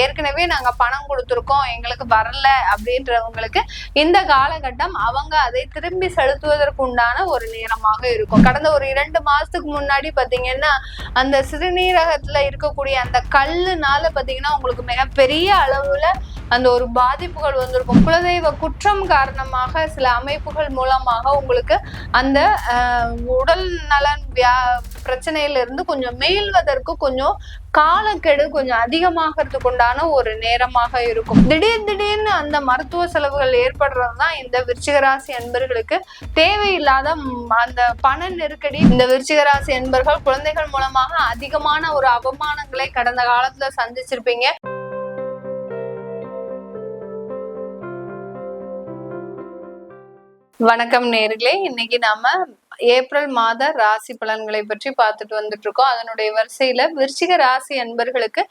ஏற்கனவே நாங்க பணம் கொடுத்துருக்கோம் எங்களுக்கு வரல அப்படின்றவங்களுக்கு இந்த காலகட்டம் அவங்க அதை திரும்பி செலுத்துவதற்கு உண்டான ஒரு நேரமாக இருக்கும். கடந்த ஒரு 2 மாசத்துக்கு முன்னாடி பாத்தீங்கன்னா அந்த சிறுநீரகத்துல இருக்கக்கூடிய அந்த கல்லுனால பாத்தீங்கன்னா உங்களுக்கு மிகப்பெரிய அளவுல அந்த ஒரு பாதிப்புகள் வந்திருக்கும். குலதெய்வ குற்றம் காரணமாக சில அமைப்புகள் மூலமாக உங்களுக்கு அந்த உடல் நலன் பிரச்சனையில இருந்து கொஞ்சம் மீள்வதற்கு கொஞ்சம் காலக்கெடு கொஞ்சம் அதிகமாகிறதுக்கு உண்டான ஒரு நேரமாக இருக்கும். திடீர்னு அந்த மருத்துவ செலவுகள் ஏற்படுறதுதான் இந்த விருச்சிகராசி அன்பர்களுக்கு தேவையில்லாத அந்த பண நெருக்கடி. இந்த விருச்சிகராசி அன்பர்கள் குழந்தைகள் மூலமாக அதிகமான ஒரு அவமானங்களை கடந்த காலத்துல சந்திச்சிருப்பீங்க. வணக்கம் நேர்களே, இன்னைக்கு நாம ஏப்ரல் மாத ராசி பலன்களை பற்றி பார்த்துட்டு வந்துட்டு இருக்கோம். அதனுடைய வரிசையில விருச்சிக ராசி அன்பர்களுக்கு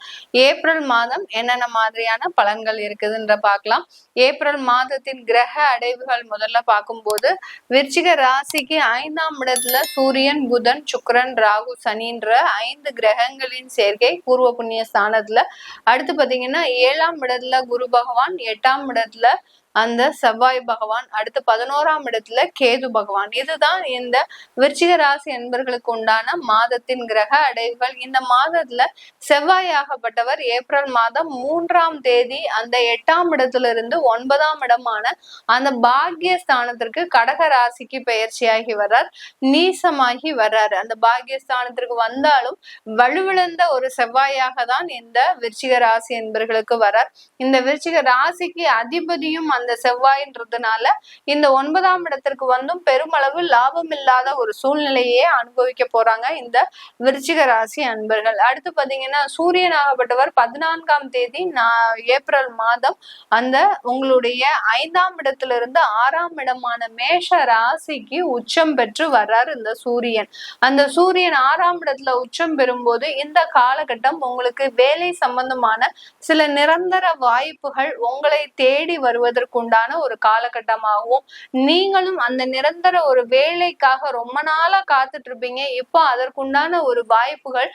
ஏப்ரல் மாதம் என்னென்ன மாதிரியான பலன்கள் இருக்குதுன்ற பார்க்கலாம். ஏப்ரல் மாதத்தின் கிரக அடைவுகள் முதல்ல பார்க்கும்போது விருச்சிக ராசிக்கு 5ஆம் இடத்துல சூரியன், புதன், சுக்கிரன், ராகு, சனின்ற 5 கிரகங்களின் சேர்க்கை பூர்வ புண்ணிய ஸ்தானத்துல. அடுத்து பாத்தீங்கன்னா 7ஆம் இடத்துல குரு பகவான், 8ஆம் இடத்துல அந்த செவ்வாய் பகவான், அடுத்து 11ஆம் இடத்துல கேது பகவான். இதுதான் இந்த விருச்சிக ராசி என்பர்களுக்கு உண்டான மாதத்தின் கிரக அடைவுகள். இந்த மாதத்துல செவ்வாயாகப்பட்டவர் ஏப்ரல் மாதம் 3ஆம் தேதி அந்த 8ஆம் இடத்துல இருந்து 9ஆம் இடமான அந்த பாக்கியஸ்தானத்திற்கு கடக ராசிக்கு பெயர்ச்சியாகி வர்றார், நீசமாகி வர்றாரு. அந்த பாக்கியஸ்தானத்திற்கு வந்தாலும் வலுவிழந்த ஒரு செவ்வாயாக தான் இந்த விருச்சிக ராசி என்பர்களுக்கு வர்றார். இந்த விருச்சிக ராசிக்கு அதிபதியும் அந்த செவ்வாயின்றதுனால இந்த 9ஆம் இடத்திற்கு வந்தும் பெருமளவு லாபம் இல்லாத ஒரு சூழ்நிலையே அனுபவிக்க போறாங்க இந்த விருச்சிக ராசி அன்பர்கள். அடுத்து பாத்தீங்கன்னா சூரியன் ஆகப்பட்டவர் 14ஆம் தேதி ஏப்ரல் மாதம் அந்த உங்களுடைய 5ஆம் இடத்துல இருந்து 6ஆம் இடமான மேஷ ராசிக்கு உச்சம் பெற்று வர்றாரு இந்த சூரியன். அந்த சூரியன் 6ஆம் இடத்துல உச்சம் பெறும்போது இந்த காலகட்டம் உங்களுக்கு வேலை சம்பந்தமான சில நிரந்தர வாய்ப்புகள் உங்களை தேடி வருவதற்கு உண்டான ஒரு காலகட்டமாகவும், நீங்களும் அந்த நிரந்தர ஒரு வேலைக்காக ரொம்ப நாளா காத்துட்டு இருப்பீங்க, இப்போ அதற்குண்டான ஒரு வாய்ப்புகள்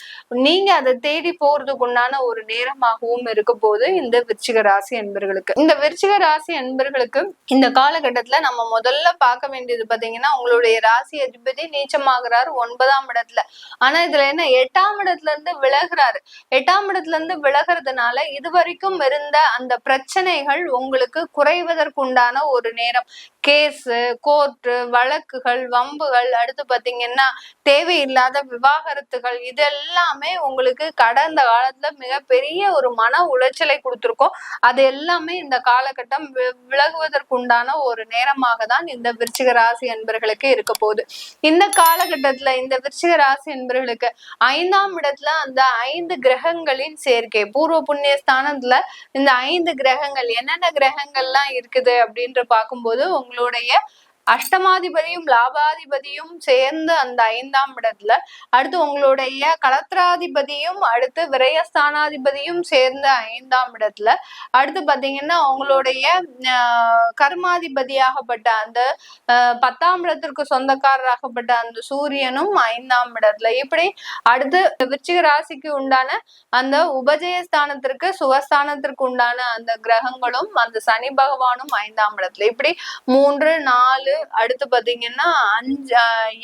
நீங்க அதை தேடி போறதுக்கு உண்டான ஒரு நேரமாகவும் இருக்க போது இந்த விருச்சிக ராசி என்பர்களுக்கு. இந்த விருச்சிக ராசி என்பர்களுக்கு இந்த காலகட்டத்துல நம்ம முதல்ல பார்க்க வேண்டியது பாத்தீங்கன்னா உங்களுடைய ராசி அதிபதி நீச்சமாகிறாரு 9ஆம் இடத்துல. ஆனா இதுல என்ன 8ஆம் இடத்துல இருந்து விலகுறாரு. 8ஆம் இடத்துல இருந்து விலகிறதுனால இதுவரைக்கும் இருந்த அந்த பிரச்சனைகள் உங்களுக்கு குறைவதற்குண்டான ஒரு நேரம். கேஸு, கோர்ட்டு, வழக்குகள், வம்புகள், அடுத்து பாத்தீங்கன்னா தேவையில்லாத விவாகரத்துகள், இதெல்லாமே உங்களுக்கு கடந்த காலத்துல மிகப்பெரிய ஒரு மன உளைச்சலை கொடுத்திருக்கோம். அது எல்லாமே இந்த காலகட்டம் விலகுவதற்குண்டான ஒரு நேரமாக தான் இந்த விருச்சிக ராசி என்பர்களுக்கு இருக்க போகுது. இந்த காலகட்டத்துல இந்த விருச்சிக ராசி என்பர்களுக்கு 5ஆம் இடத்துல அந்த 5 கிரகங்களின் சேர்க்கை பூர்வ புண்ணிய ஸ்தானத்துல இந்த 5 கிரகங்கள் என்னென்ன கிரகங்கள்லாம் இருக்குது அப்படின்ற பார்க்கும்போது உங்களுடைய அஷ்டமாதிபதியும் லாபாதிபதியும் சேர்ந்து அந்த 5ஆம் இடத்துல, அடுத்து உங்களுடைய களத்திராதிபதியும் அடுத்து விரயஸ்தானாதிபதியும் சேர்ந்து 5ஆம் இடத்துல, அடுத்து பாத்தீங்கன்னா உங்களுடைய கர்மாதிபதியாகப்பட்ட அந்த 10ஆம் இடத்திற்கு சொந்தக்காரராகப்பட்ட அந்த சூரியனும் 5ஆம் இடத்துல. இப்படி அடுத்து விருச்சிக ராசிக்கு உண்டான அந்த உபஜயஸ்தானத்திற்கு சுகஸ்தானத்திற்கு உண்டான அந்த கிரகங்களும் அந்த சனி பகவானும் 5ஆம் இடத்துல. இப்படி 3, 4 அடுத்து பாத்தீங்கன்னா 5,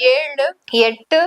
7, 8,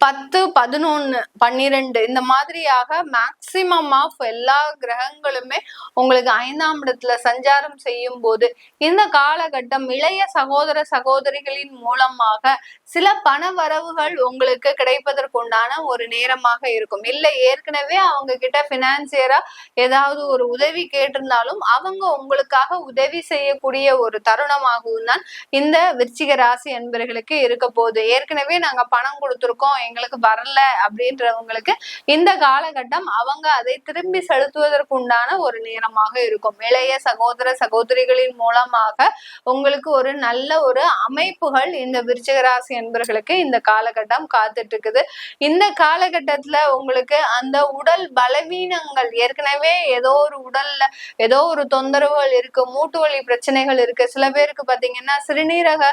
10, 11, 12 இந்த மாதிரியாக மேக்சிமம் ஆஃப் எல்லா கிரகங்களுமே உங்களுக்கு 5ஆம் இடத்துல சஞ்சாரம் செய்யும் போது இந்த காலகட்டம் இளைய சகோதர சகோதரிகளின் மூலமாக சில பண வரவுகள் உங்களுக்கு கிடைப்பதற்கு உண்டான ஒரு நேரமாக இருக்கும். இல்லை ஏற்கனவே அவங்க கிட்ட பினான்சியரா ஏதாவது ஒரு உதவி கேட்டிருந்தாலும் அவங்க உங்களுக்காக உதவி செய்யக்கூடிய ஒரு தருணமாகவும் தான் இந்த விருச்சிக ராசி என்பர்களுக்கு இருக்க போகுது. ஏற்கனவே நாங்க பணம் கொடுத்துருக்கோம் எங்களுக்கு வரல அப்படின்றவங்களுக்கு இந்த காலகட்டம் அவங்க அதை திரும்பி செலுத்துவதற்கு உண்டான ஒரு நேரமாக இருக்கும். இளைய சகோதர சகோதரிகளின் மூலமாக உங்களுக்கு ஒரு நல்ல ஒரு அமைப்புகள் இந்த விருச்சிக ராசி என்பர்களுக்கு இந்த காலகட்டம் காத்துட்டு இருக்குது. இந்த காலகட்டத்துல உங்களுக்கு அந்த உடல் பலவீனங்கள் ஏற்கனவே ஏதோ ஒரு உடல்ல ஏதோ ஒரு தொந்தரவுகள் இருக்கு, மூட்டு வலி பிரச்சனைகள் இருக்கு, சில பேருக்கு பாத்தீங்கன்னா சிறுநீரக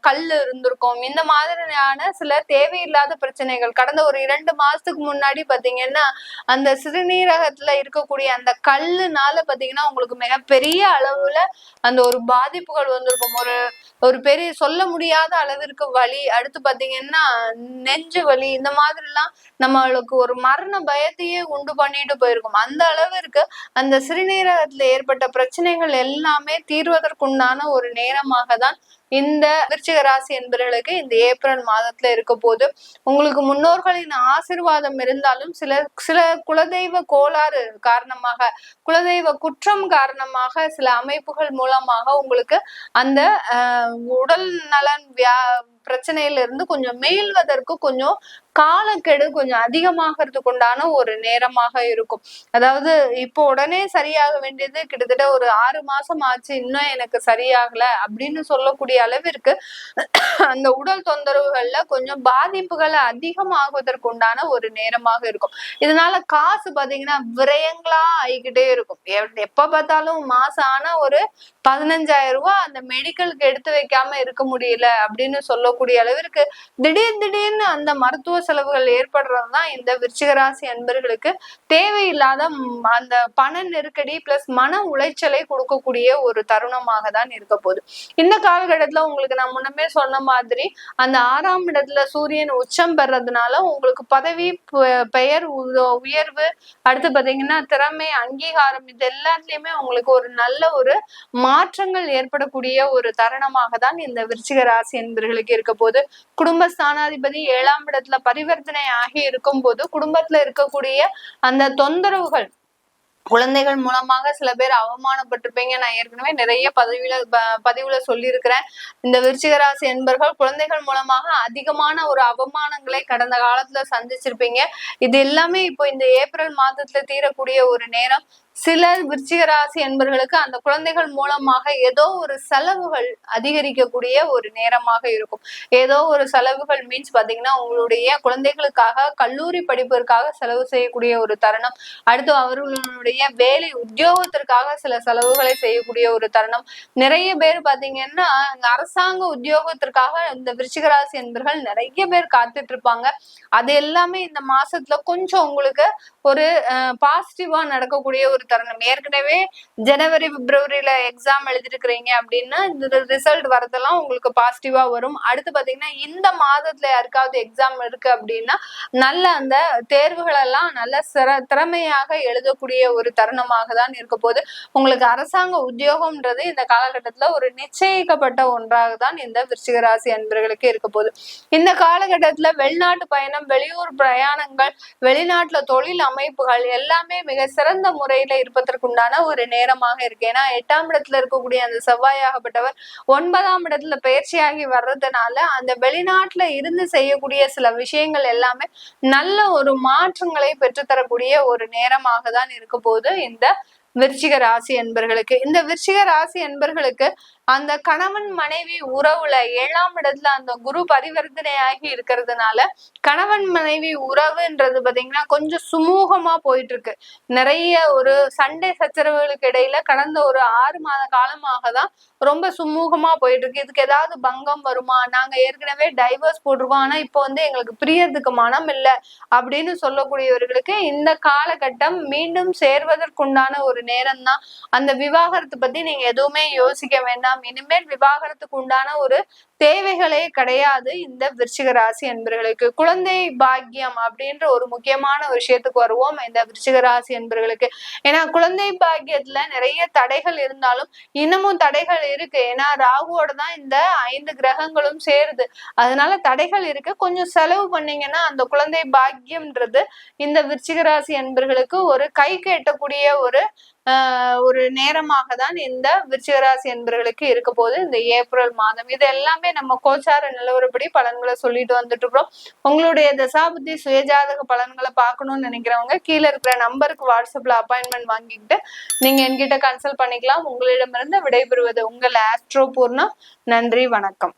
கல் இருந்திருக்கும். இந்த மாதிரியான சிலர் தேவையில்லாத பிரச்சனைகள் கடந்த ஒரு 2 மாசத்துக்கு முன்னாடி பாத்தீங்கன்னா அந்த சிறுநீரகத்துல இருக்கக்கூடிய அந்த கல்லுனால பாத்தீங்கன்னா உங்களுக்கு மிகப்பெரிய அளவுல அந்த ஒரு பாதிப்புகள் வந்திருக்கும். ஒரு பெரிய சொல்ல முடியாத அளவிற்கு வலி, அடுத்து பாத்தீங்கன்னா நெஞ்சு வலி, இந்த மாதிரி எல்லாம் நம்மளுக்கு ஒரு மரண பயத்தையே உண்டு பண்ணிட்டு போயிருக்கும். அந்த அளவிற்கு அந்த சிறுநீரகத்துல ஏற்பட்ட பிரச்சனைகள் எல்லாமே தீர்வதற்குண்டான ஒரு நேரமாக தான் இந்த விருச்சிக ராசி என்பவர்களுக்கு இந்த ஏப்ரல் மாதத்துல இருக்க போது. உங்களுக்கு முன்னோர்களின் ஆசிர்வாதம் இருந்தாலும் சில குலதெய்வ கோளாறு காரணமாக, குலதெய்வ குற்றம் காரணமாக, சில அமைப்புகள் மூலமாக உங்களுக்கு அந்த உடல் நலன் பிரச்சனையில இருந்து கொஞ்சம் மீள்வதற்கு கொஞ்சம் காலக்கெடு கொஞ்சம் அதிகமாகிறதுக்கு உண்டான ஒரு நேரமாக இருக்கும். அதாவது இப்போ உடனே சரியாக வேண்டியது கிட்டத்தட்ட ஒரு 6 மாசம் ஆச்சு, இன்னும் எனக்கு சரியாகல அப்படின்னு சொல்லக்கூடிய அளவிற்கு அந்த உடல் தொந்தரவுகள்ல கொஞ்சம் பாதிப்புகள் அதிகமாகுவதற்கு உண்டான ஒரு நேரமாக இருக்கும். இதனால காசு பாத்தீங்கன்னா விரயங்களா ஆகிக்கிட்டே இருக்கும். எப்ப பார்த்தாலும் மாசம் ஆனா ஒரு 15,000 ரூபாய் அந்த மெடிக்கலுக்கு எடுத்து வைக்காம இருக்க முடியல அப்படின்னு சொல்லக்கூடிய அளவிற்கு திடீர்னு அந்த மருத்துவ செலவுகள் ஏற்படுறதுதான் இந்த விருச்சிக ராசி அன்பர்களுக்கு தேவையில்லாத அந்த பண நெருக்கடி பிளஸ் மன உளைச்சலை கொடுக்கக்கூடிய ஒரு தருணமாக தான் இருக்க போகுது. இந்த காலகட்டத்துல உங்களுக்கு நான் முன்னமே சொன்ன மாதிரி அந்த 6ஆம் இடத்துல சூரியன் உச்சம் பெறதுனால உங்களுக்கு பதவி, பெயர் உயர்வு, அடுத்து பாத்தீங்கன்னா திறமை, அங்கீகாரம், இது எல்லாத்துலயுமே உங்களுக்கு ஒரு நல்ல ஒரு மாற்றங்கள் ஏற்படக்கூடிய ஒரு தருணமாக தான் இந்த விருச்சிக ராசி என்பவர்களுக்கு இருக்க போது. குடும்ப ஸ்தானாதிபதி 7ஆம் இடத்துல பரிவர்த்தனை ஆகி இருக்கும் போது குடும்பத்துல இருக்கக்கூடிய அந்த தொந்தரவுகள், குழந்தைகள் மூலமாக சில பேர் அவமானப்பட்டிருப்பீங்க. நான் ஏற்கனவே நிறைய பதிவுல சொல்லியிருக்கிறேன். இந்த விருச்சிக ராசி என்பர்கள் குழந்தைகள் மூலமாக அதிகமான ஒரு அவமானங்களை கடந்த காலத்துல சந்திச்சிருப்பீங்க. இது எல்லாமே இப்போ இந்த ஏப்ரல் மாதத்துல தீரக்கூடிய ஒரு நேரம். சில விருச்சிக ராசி என்பர்களுக்கு அந்த குழந்தைகள் மூலமாக ஏதோ ஒரு செலவுகள் அதிகரிக்கக்கூடிய ஒரு நேரமாக இருக்கும். ஏதோ ஒரு செலவுகள் மீன்ஸ் பாத்தீங்கன்னா உங்களுடைய குழந்தைகளுக்காக கல்லூரி படிப்பிற்காக செலவு செய்யக்கூடிய ஒரு தருணம், அடுத்து அவர்களுடைய வேலை உத்தியோகத்திற்காக சில செலவுகளை செய்யக்கூடிய ஒரு தருணம். நிறைய பேர் பாத்தீங்கன்னா அரசாங்க உத்தியோகத்திற்காக இந்த விருச்சிக ராசி என்பர்கள் நிறைய பேர் காத்துட்டு இருப்பாங்க. அது எல்லாமே இந்த மாசத்துல கொஞ்சம் உங்களுக்கு ஒரு பாசிட்டிவா நடக்கக்கூடிய ஒரு தருணம். ஏற்கனவே ஜனவரி பிப்ரவரியில எக்ஸாம் எழுதிருக்கிறீங்க அப்படின்னா இந்த ரிசல்ட் வரதெல்லாம் உங்களுக்கு பாசிட்டிவா வரும். அடுத்து பாத்தீங்கன்னா இந்த மாதத்துல யாருக்காவது எக்ஸாம் இருக்கு அப்படின்னா நல்ல அந்த தேர்வுகள் எல்லாம் நல்ல திறமையாக எழுதக்கூடிய ஒரு தருணமாக தான் இருக்க போது. உங்களுக்கு அரசாங்க உத்தியோகம்ன்றது இந்த காலகட்டத்துல ஒரு நிச்சயிக்கப்பட்ட ஒன்றாக தான் இந்த விருச்சிக ராசி அன்பர்களுக்கு இருக்க போகுது. இந்த காலகட்டத்துல வெளிநாட்டு பயணம், வெளியூர் பிரயாணங்கள், வெளிநாட்டுல தொழில் அமைப்புகள் எல்லாமே மிக சிறந்த முறையில இருப்பதற்குண்டான ஒரு நேரமாக இருக்கு. ஏன்னா 8ஆம் இடத்துல இருக்கக்கூடிய அந்த செவ்வாயாகப்பட்டவர் 9ஆம் இடத்துல பயிற்சியாகி வர்றதுனால அந்த வெளிநாட்டுல இருந்து செய்யக்கூடிய சில விஷயங்கள் எல்லாமே நல்ல ஒரு மாற்றங்களை பெற்றுத்தரக்கூடிய ஒரு நேரமாக தான் இருக்க போது இந்த விருச்சிக ராசி என்பர்களுக்கு. இந்த விருச்சிக ராசி என்பர்களுக்கு அந்த கணவன் மனைவி உறவுல 7ஆம் இடத்துல அந்த குரு பரிவர்த்தனையாகி இருக்கிறதுனால கணவன் மனைவி உறவுன்றது பாத்தீங்கன்னா கொஞ்சம் சுமூகமா போயிட்டு இருக்கு. நிறைய ஒரு சண்டை சச்சரவுகளுக்கு இடையில கடந்த ஒரு 6 மாத காலமாக தான் ரொம்ப சுமூகமா போயிட்டு இருக்கு. இதுக்கு ஏதாவது பங்கம் வருமா, நாங்க ஏற்கனவே டைவர்ஸ் போட்டிருக்கோம், ஆனா இப்போ எங்களுக்கு பிரியறதுக்கு மனம் இல்லை அப்படின்னு சொல்லக்கூடியவர்களுக்கு இந்த காலகட்டம் மீண்டும் சேர்வதற்குண்டான ஒரு நேரம் தான். அந்த விவாகரத்து பத்தி நீங்க எதுவுமே யோசிக்க வேண்டாம். இனிமேல் விவாகரத்துக்கு உண்டான ஒரு தேவைகளே கிடையாது இந்த விருச்சிக ராசி என்பர்களுக்கு. குழந்தை பாக்கியம் அப்படின்ற ஒரு முக்கியமான விஷயத்துக்கு வருவோம் இந்த விருச்சிக ராசி என்பர்களுக்கு. ஏன்னா குழந்தை பாக்கியத்துல நிறைய தடைகள் இருந்தாலும் இன்னமும் தடைகள் இருக்கு. ஏன்னா ராகுவோட தான் இந்த 5 கிரகங்களும் சேருது. அதனால தடைகள் இருக்கு. கொஞ்சம் செலவு பண்ணீங்கன்னா அந்த குழந்தை பாக்கியம்ன்றது இந்த விருச்சிக ராசி என்பர்களுக்கு ஒரு கைக்கு எட்டக்கூடிய ஒரு நேரமாக தான் இந்த விருச்சிக ராசி என்பர்களுக்கு இருக்க போது இந்த ஏப்ரல் மாதம். இது எல்லாமே நம்ம கோச்சார நிலவரப்படி பலன்களை சொல்லிட்டு வந்துட்டு இருக்கிறோம். உங்களுடைய தசாபுத்தி சுயஜாதக பலன்களை பார்க்கணும்னு நினைக்கிறவங்க கீழே இருக்கிற நம்பருக்கு வாட்ஸ்அப்ல அப்பாயின்மெண்ட் வாங்கிக்கிட்டு நீங்க என்கிட்ட கன்சல்ட் பண்ணிக்கலாம். உங்களிடமிருந்து விடைபெறுவது உங்கள் ஆஸ்ட்ரோ பூர்ணா. நன்றி, வணக்கம்.